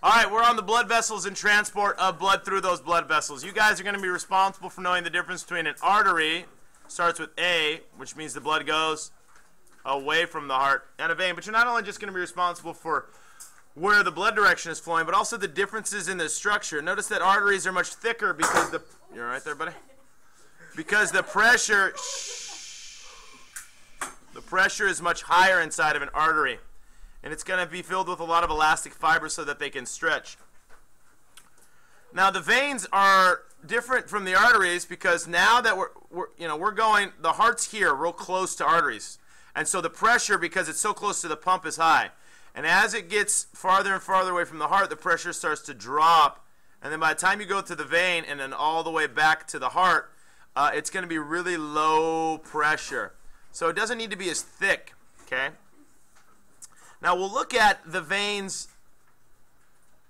All right, we're on the blood vessels and transport of blood through those blood vessels. You guys are going to be responsible for knowing the difference between an artery, starts with A, which means the blood goes away from the heart, and a vein. But you're not only just going to be responsible for where the blood direction is flowing, but also the differences in the structure. Notice that arteries are much thicker because the... You're right there, buddy? Because the pressure... The pressure is much higher inside of an artery. And it's going to be filled with a lot of elastic fibers so that they can stretch. Now the veins are different from the arteries because now that we're going, the heart's here real close to arteries. And so the pressure, because it's so close to the pump, is high. And as it gets farther and farther away from the heart, the pressure starts to drop. And then by the time you go to the vein and then all the way back to the heart, it's going to be really low pressure. So it doesn't need to be as thick, okay? Now we'll look at the veins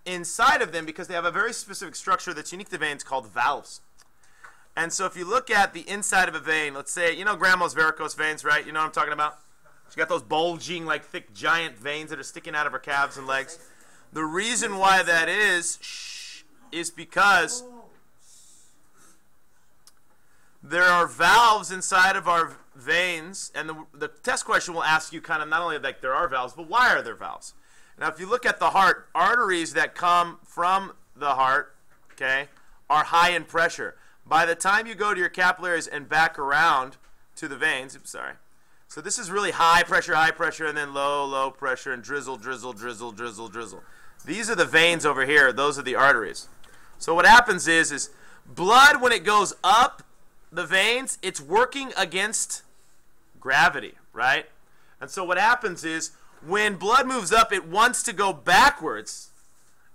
inside of them because they have a very specific structure that's unique to veins called valves. And so if you look at the inside of a vein, let's say, you know grandma's varicose veins, right? You know what I'm talking about? She got those bulging, like thick, giant veins that are sticking out of her calves and legs. The reason why that is because there are valves inside of our veins, and the test question will ask you kind of not only like there are valves, but why are there valves? Now, if you look at the heart, arteries that come from the heart, okay, are high in pressure. By the time you go to your capillaries and back around to the veins, oops, sorry. So this is really high pressure, and then low, low pressure, and drizzle, drizzle, drizzle, drizzle, drizzle. These are the veins over here. Those are the arteries. So what happens is blood, when it goes up the veins, it's working against gravity, right? And so what happens is when blood moves up, it wants to go backwards.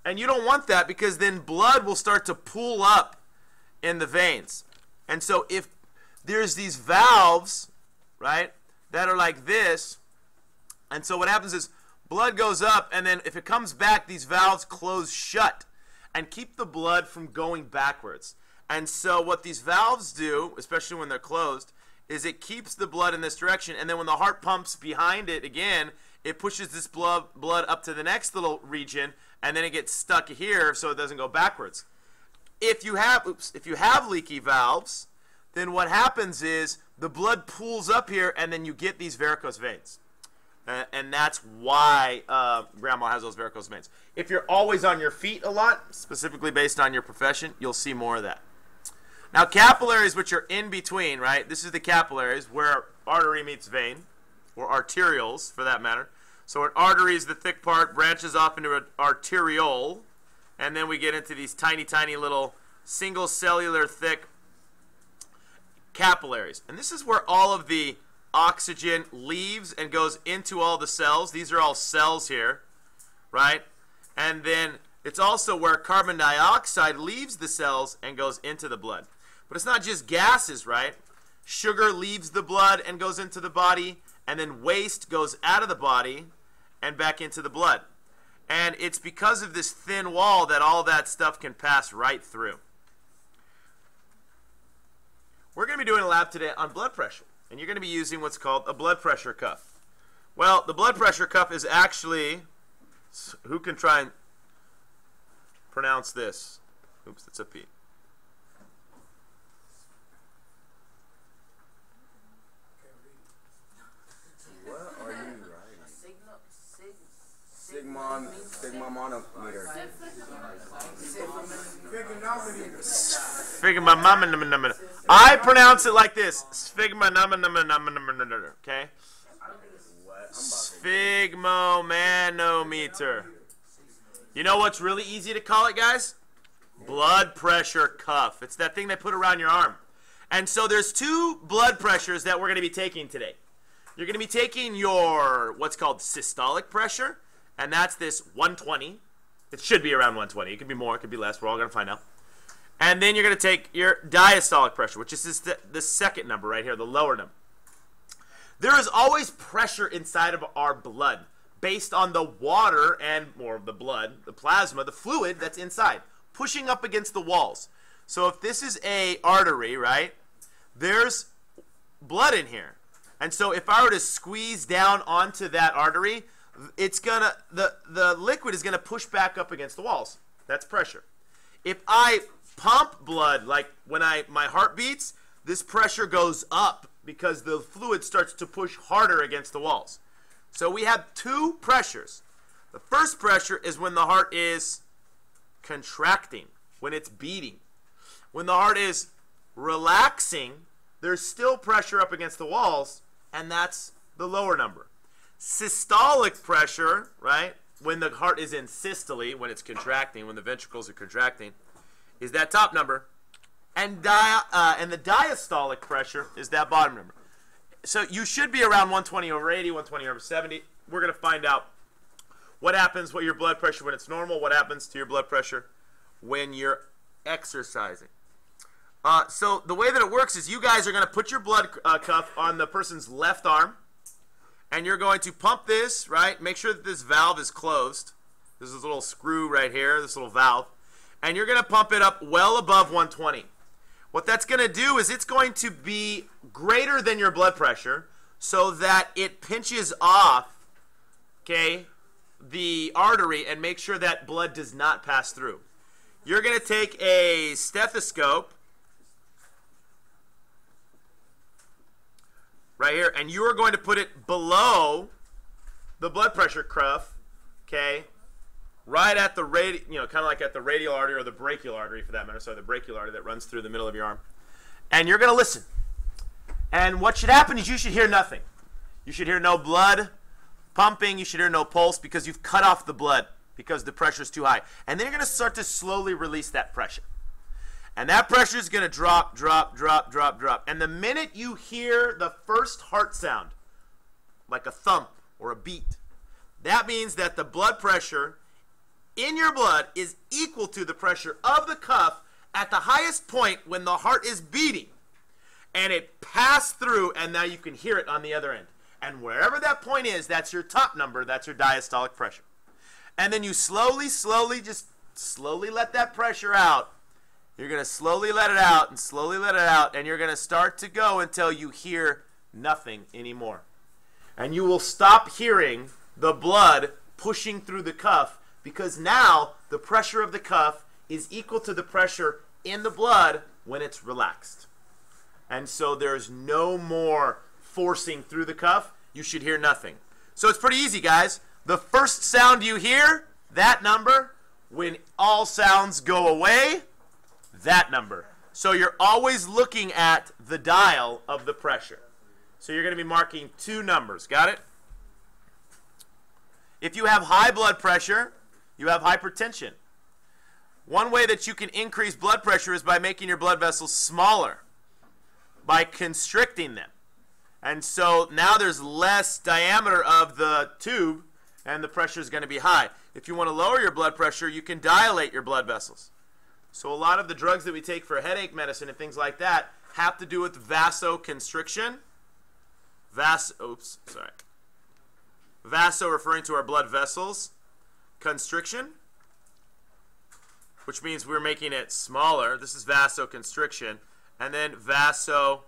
And you don't want that because then blood will start to pool up in the veins. And so if there's these valves, right, that are like this, and so what happens is blood goes up, and then if it comes back, these valves close shut and keep the blood from going backwards. And so what these valves do, especially when they're closed, is it keeps the blood in this direction, and then when the heart pumps behind it again, it pushes this blood up to the next little region, and then it gets stuck here so it doesn't go backwards. If you have leaky valves, then what happens is the blood pools up here, and then you get these varicose veins. And that's why grandma has those varicose veins. If you're always on your feet a lot, specifically based on your profession, you'll see more of that. Now capillaries, which are in between, right? This is the capillaries where artery meets vein, or arterioles for that matter. So an artery is the thick part, branches off into an arteriole, and then we get into these tiny, tiny little single cellular thick capillaries. And this is where all of the oxygen leaves and goes into all the cells. These are all cells here, right? And then it's also where carbon dioxide leaves the cells and goes into the blood. But it's not just gases, right? Sugar leaves the blood and goes into the body, and then waste goes out of the body and back into the blood. And it's because of this thin wall that all that stuff can pass right through. We're going to be doing a lab today on blood pressure, and you're going to be using what's called a blood pressure cuff. Well, the blood pressure cuff is actually, who can try and pronounce this? Oops, that's a P. What are you writing? Sigmometer. Sphygmomanometer. I pronounce it like this. Sphygmomanometer. Okay? Sphygmomanometer. You know what's really easy to call it, guys? Blood pressure cuff. It's that thing they put around your arm. And so there's two blood pressures that we're going to be taking today. You're going to be taking your what's called systolic pressure, and that's this 120. It should be around 120. It could be more. It could be less. We're all going to find out. And then you're going to take your diastolic pressure, which is the second number right here, the lower number. There is always pressure inside of our blood based on the water and more of the blood, the plasma, the fluid that's inside, pushing up against the walls. So if this is a artery, right, there's blood in here. And so if I were to squeeze down onto that artery, it's gonna the liquid is gonna push back up against the walls. That's pressure. If I pump blood, like when my heart beats, this pressure goes up because the fluid starts to push harder against the walls. So we have two pressures. The first pressure is when the heart is contracting, when it's beating. When the heart is relaxing, there's still pressure up against the walls, and that's the lower number. Systolic pressure, right, when the heart is in systole, when it's contracting, when the ventricles are contracting, is that top number. And the diastolic pressure is that bottom number. So you should be around 120 over 80, 120 over 70. We're going to find out what happens with your blood pressure when it's normal, what happens to your blood pressure when you're exercising. So the way that it works is you guys are going to put your blood cuff on the person's left arm, and you're going to pump this, right? Make sure that this valve is closed. There's this little screw right here, this little valve. And you're going to pump it up well above 120. What that's going to do is it's going to be greater than your blood pressure so that it pinches off, okay, the artery and make sure that blood does not pass through. You're going to take a stethoscope right here, and you are going to put it below the blood pressure cuff, okay, right at the kind of like at the radial artery or the brachial artery for that matter, so the brachial artery that runs through the middle of your arm. And you're going to listen. And what should happen is you should hear nothing. You should hear no blood pumping. You should hear no pulse because you've cut off the blood because the pressure is too high. And then you're going to start to slowly release that pressure. And that pressure is going to drop, drop, drop, drop, drop. And the minute you hear the first heart sound, like a thump or a beat, that means that the blood pressure in your blood is equal to the pressure of the cuff at the highest point when the heart is beating. And it passed through, and now you can hear it on the other end. And wherever that point is, that's your top number. That's your diastolic pressure. And then you slowly let that pressure out. You're going to slowly let it out and slowly let it out, and you're going to start to go until you hear nothing anymore. And you will stop hearing the blood pushing through the cuff because now the pressure of the cuff is equal to the pressure in the blood when it's relaxed. And so there's no more forcing through the cuff. You should hear nothing. So it's pretty easy, guys. The first sound you hear, that number. When all sounds go away, that number. So you're always looking at the dial of the pressure. So you're going to be marking two numbers. Got it? If you have high blood pressure, you have hypertension. One way that you can increase blood pressure is by making your blood vessels smaller, by constricting them. And so now there's less diameter of the tube, and the pressure is going to be high. If you want to lower your blood pressure, you can dilate your blood vessels. So a lot of the drugs that we take for headache medicine and things like that have to do with vasoconstriction. Vaso referring to our blood vessels. Constriction, which means we're making it smaller. This is vasoconstriction. And then vasodilation,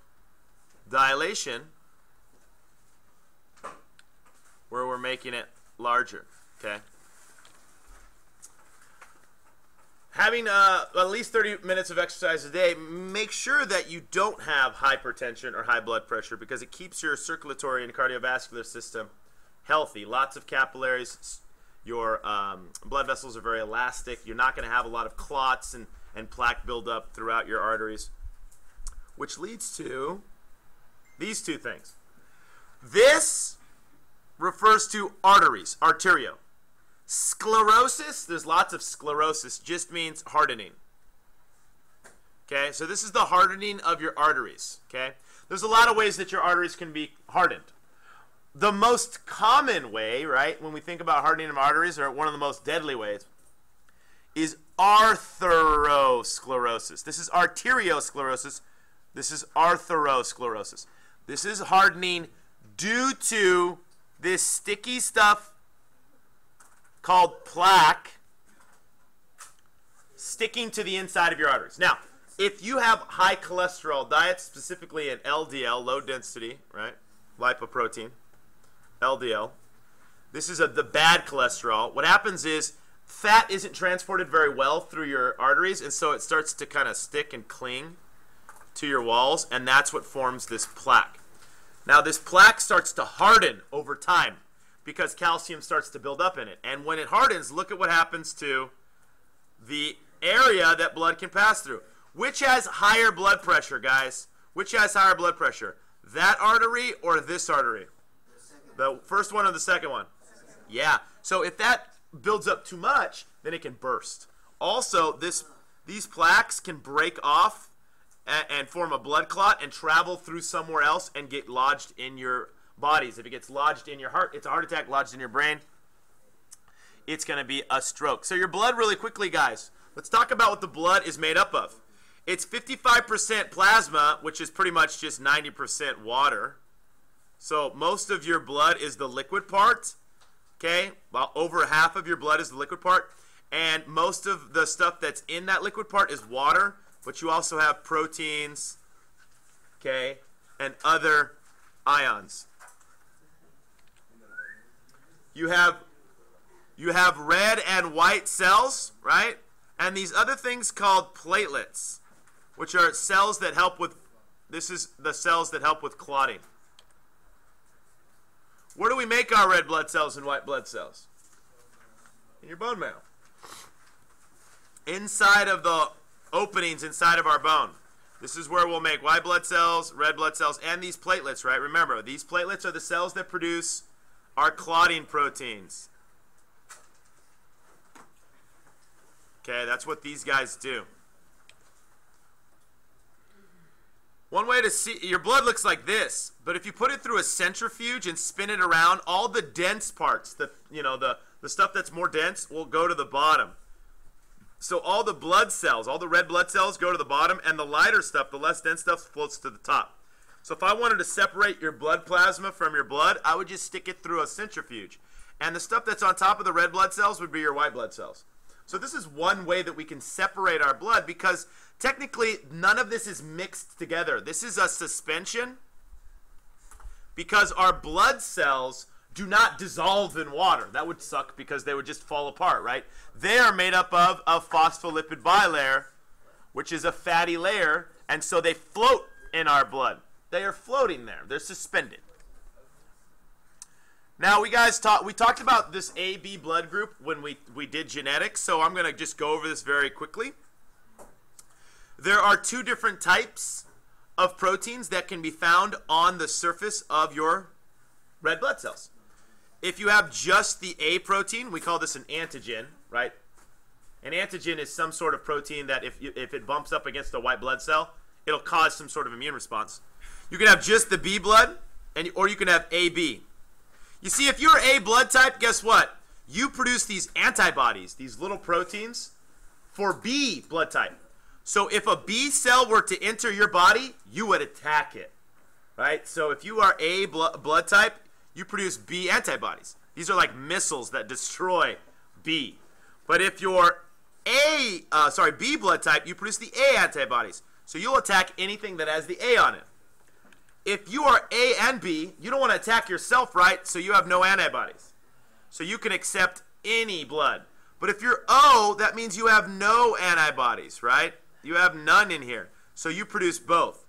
where we're making it larger. Okay. Having at least 30 minutes of exercise a day, make sure that you don't have hypertension or high blood pressure because it keeps your circulatory and cardiovascular system healthy. Lots of capillaries. Your blood vessels are very elastic. You're not going to have a lot of clots and plaque buildup throughout your arteries, which leads to these two things. This refers to arteries, arterio. Sclerosis, there's lots of sclerosis, just means hardening. Okay, so this is the hardening of your arteries. Okay, there's a lot of ways that your arteries can be hardened. The most common way, right, when we think about hardening of arteries, or one of the most deadly ways, is arteriosclerosis. This is arteriosclerosis. This is arteriosclerosis. This is hardening due to this sticky stuff called plaque sticking to the inside of your arteries. Now, if you have high cholesterol diet, specifically an LDL, low density, right, lipoprotein, LDL, This is the bad cholesterol. What happens is fat isn't transported very well through your arteries, and so it starts to kind of stick and cling to your walls, and that's what forms this plaque. Now, this plaque starts to harden over time because calcium starts to build up in it. And when it hardens, look at what happens to the area that blood can pass through. Which has higher blood pressure, guys? Which has higher blood pressure? That artery or this artery? The first one or the second one? Yeah. So if that builds up too much, then it can burst. Also, these plaques can break off and form a blood clot and travel through somewhere else and get lodged in your bodies. If it gets lodged in your heart, it's a heart attack. Lodged in your brain, it's going to be a stroke. So your blood, really quickly, guys. Let's talk about what the blood is made up of. It's 55% plasma, which is pretty much just 90% water. So most of your blood is the liquid part. Okay, well, over half of your blood is the liquid part. And most of the stuff that's in that liquid part is water. But you also have proteins, okay, and other ions. You have red and white cells, right? And these other things called platelets, which are cells that help with, this is the cells that help with clotting. Where do we make our red blood cells and white blood cells? In your bone marrow. Inside of the openings inside of our bone. This is where we'll make white blood cells, red blood cells, and these platelets, right? Remember, these platelets are the cells that produce our clotting proteins. Okay, that's what these guys do. One way to see, your blood looks like this, but if you put it through a centrifuge and spin it around, all the dense parts, the stuff that's more dense will go to the bottom. So all the blood cells, all the red blood cells go to the bottom, and the lighter stuff, the less dense stuff, floats to the top. So if I wanted to separate your blood plasma from your blood, I would just stick it through a centrifuge. And the stuff that's on top of the red blood cells would be your white blood cells. So this is one way that we can separate our blood, because technically none of this is mixed together. This is a suspension because our blood cells do not dissolve in water. That would suck because they would just fall apart, right? They are made up of a phospholipid bilayer, which is a fatty layer, and so they float in our blood. They are floating there. They're suspended. Now, we talked about this AB blood group when we did genetics, so I'm going to just go over this very quickly. There are two different types of proteins that can be found on the surface of your red blood cells. If you have just the A protein, we call this an antigen, right? An antigen is some sort of protein that if it bumps up against a white blood cell, it'll cause some sort of immune response. You can have just the B blood, or you can have AB. You see, if you're A blood type, guess what? You produce these antibodies, these little proteins, for B blood type. So if a B cell were to enter your body, you would attack it, right? So if you are A blood type, you produce B antibodies. These are like missiles that destroy B. But if you're B blood type, you produce the A antibodies. So you'll attack anything that has the A on it. If you are A and B, you don't want to attack yourself, right? So you have no antibodies. So you can accept any blood. But if you're O, that means you have no antibodies, right? You have none in here. So you produce both.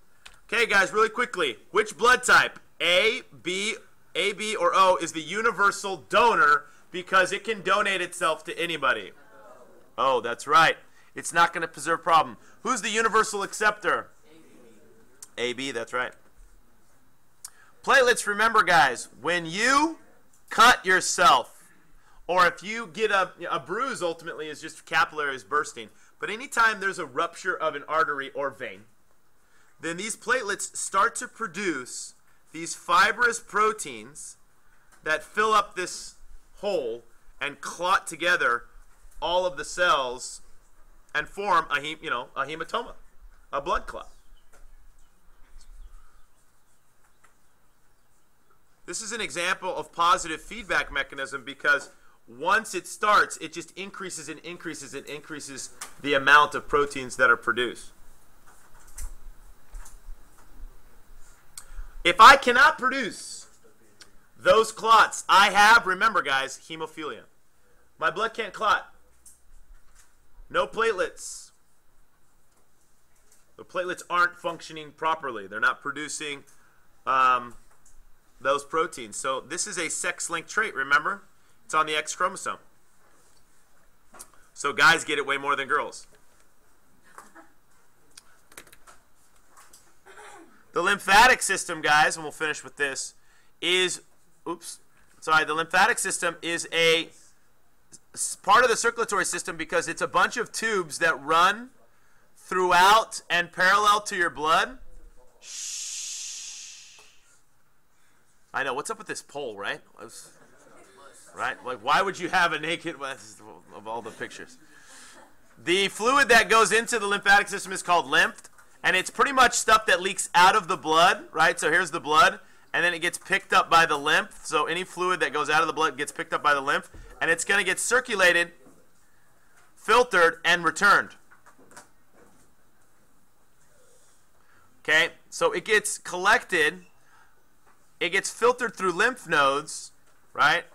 Okay, guys, really quickly. Which blood type, A, B, AB, or O, is the universal donor because it can donate itself to anybody? Oh, that's right. It's not going to preserve problem. Who's the universal acceptor? AB, that's right. Platelets, remember, guys, when you cut yourself, or if you get a bruise, ultimately is just capillaries bursting. But anytime there's a rupture of an artery or vein, then these platelets start to produce these fibrous proteins that fill up this hole and clot together all of the cells and form a hematoma, a blood clot. This is an example of positive feedback mechanism because once it starts, it just increases and increases and increases the amount of proteins that are produced. If I cannot produce those clots. I have, remember guys, hemophilia. My blood can't clot. No platelets. The platelets aren't functioning properly. They're not producing those proteins. So this is a sex-linked trait, remember? It's on the X chromosome. So guys get it way more than girls. The lymphatic system, guys, and we'll finish with this, is, the lymphatic system is a part of the circulatory system because it's a bunch of tubes that run throughout and parallel to your blood. Shh. I know, what's up with this pole, right? Right? Like, why would you have a naked, of all the pictures? The fluid that goes into the lymphatic system is called lymph, and it's pretty much stuff that leaks out of the blood, right? So here's the blood, and then it gets picked up by the lymph. So any fluid that goes out of the blood gets picked up by the lymph, and it's going to get circulated, filtered, and returned. Okay? So it gets collected, it gets filtered through lymph nodes, right?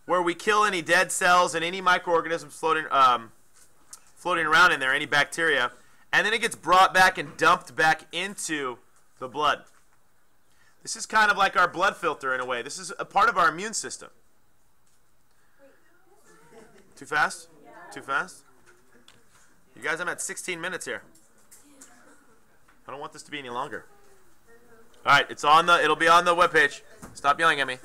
Where we kill any dead cells and any microorganisms floating around in there, any bacteria, and then it gets brought back and dumped back into the blood. This is kind of like our blood filter in a way. This is a part of our immune system. Too fast? Too fast? You guys, I'm at 16 minutes here. I don't want this to be any longer. All right, it'll be on the webpage. Stop yelling at me.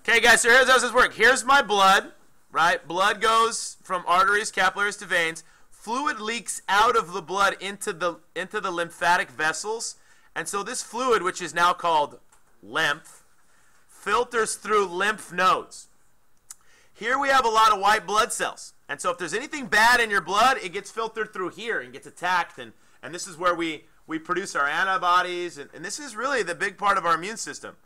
Okay, guys, so here's how this works. Here's my blood, right? Blood goes from arteries, capillaries to veins. Fluid leaks out of the blood into the lymphatic vessels. And so this fluid, which is now called lymph, filters through lymph nodes. Here we have a lot of white blood cells. And so if there's anything bad in your blood, it gets filtered through here and gets attacked. And this is where we produce our antibodies. And this is really the big part of our immune system.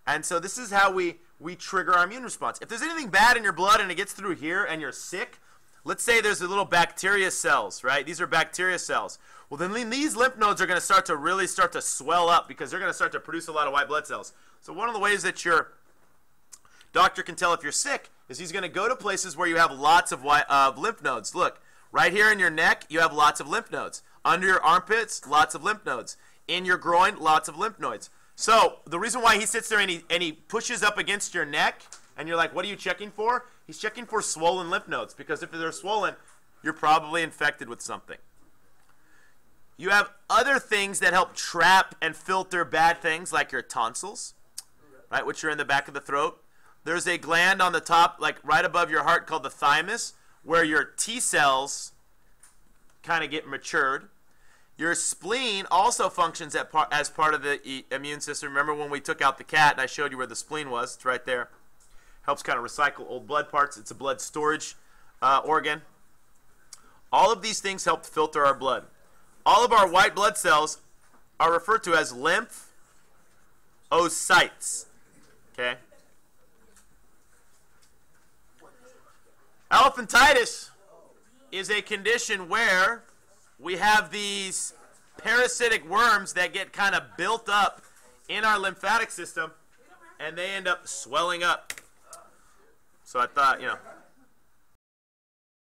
And so this is how we trigger our immune response. If there's anything bad in your blood and it gets through here and you're sick, let's say there's a little bacteria cells, right? These are bacteria cells. Well, then these lymph nodes are going to really start to swell up because they're going to start to produce a lot of white blood cells. So one of the ways that your doctor can tell if you're sick is he's going to go to places where you have lots of lymph nodes. Look, right here in your neck, you have lots of lymph nodes. Under your armpits, lots of lymph nodes. In your groin, lots of lymph nodes. So the reason why he sits there and he pushes up against your neck, and you're like, what are you checking for? He's checking for swollen lymph nodes, because if they're swollen, you're probably infected with something. You have other things that help trap and filter bad things, like your tonsils, right, which are in the back of the throat. There's a gland on the top, like right above your heart, called the thymus, where your T cells kind of get matured. Your spleen also functions as part of the immune system. Remember when we took out the cat and I showed you where the spleen was? It's right there. Helps kind of recycle old blood parts. It's a blood storage organ. All of these things help filter our blood. All of our white blood cells are referred to as lymphocytes. Okay? Elephantitis is a condition where we have these parasitic worms that get kind of built up in our lymphatic system, and they end up swelling up. So I thought,